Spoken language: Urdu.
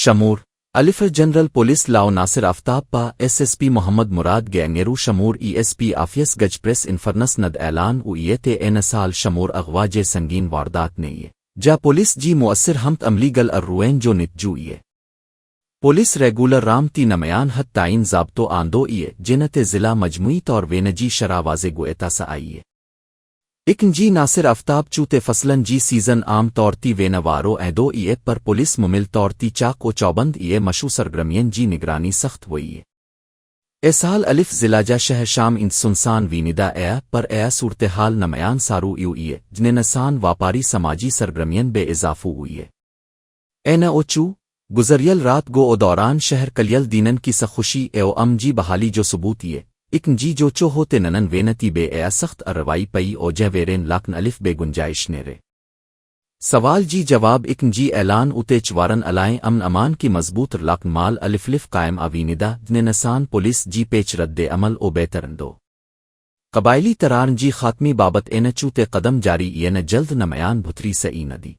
شمور الف جنرل پولیس لاؤ ناصر آفتاب پا S S P Muhammad Murad گینگیرو شمور E S P office گج پریس انفرنس ند اعلان اویت این سال شمور اغوا جے سنگین واردات نے جا پولیس جی مؤثر ہمت عملی گل الروین جو نتجو پولیس ریگولر رام تی نمیان حد تعین ضابطو آندو جنت ضلع مجموعی طور وینجی شرح واضح گویتا سا آئیے اکن جی ناصر آفتاب چوتے فصلن جی سیزن عام طور تی وینوارو ایدو پر پولیس ممل طور تی چاک و چوبند مشو سرگرمین جی نگرانی سخت ہوئی اے سال الف ضلع جا شہر شام ان سنسان ویندا پر صورتحال نمیان سارو جن نسان واپاری سماجی سرگرمین بے اضافو ہوئی اے نہ اوچو گزریل رات گو او دوران شہر کلیل دینن کی سخوشی او ام جی بحالی جو ثبوت اکن جی جو چو ہوتے ننن وینتی بے سخت اروائی پئی او جہ ویرین لاکن الف بے گنجائش نیرے سوال جی جواب اکن جی اعلان اتے چوارن علائیں امن امان کی مضبوط لاکن مال الف قائم آویندہ جن نسان پولیس جی پیچ رد عمل او بہترندو قبائلی ترارن جی خاتمی بابت چوتے قدم جاری جلد نمیان بھتری سے ندی